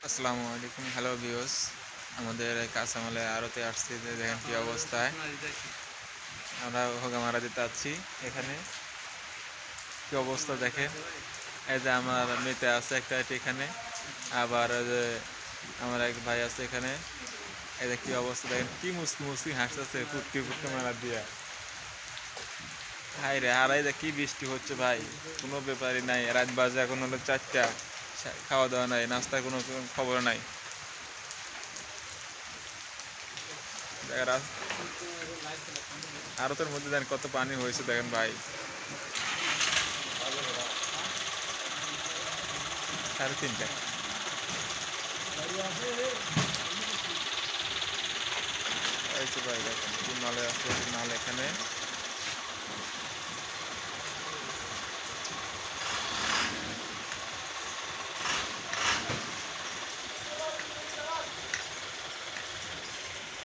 আসসালামু আলাইকুম, hello viewers. আমাদের কাঁচামালে আড়তে আসছি, যে দেখেন কী অবস্থায়। আমরা হোগামারা দিতে যাচ্ছি। এখানে কী অবস্থা দেখেন। এই যে আমার মেতে আছে একটা এখানে, আবার যে আমার এক ভাই আছে এখানে। এই যে কী অবস্থা দেখেন, কি মুসকি মুসকি হাসতেছে ফুটকি ফুটকি মেলা দিয়া। হাই রে, আর এই যে কী বৃষ্টি হচ্ছে ভাই, কোনো ব্যাপারই নাই। রাত বাজে এখন হলো 4টা, খাওয়া দাওয়া নাই, নাস্তার কোনো খবর নাই। আড়তের মধ্যে দেখেন কত পানি হয়েছে দেখেন ভাই। 3:30। এই তো ভাই দেখেন কি মালে আছে, মাল এখানে।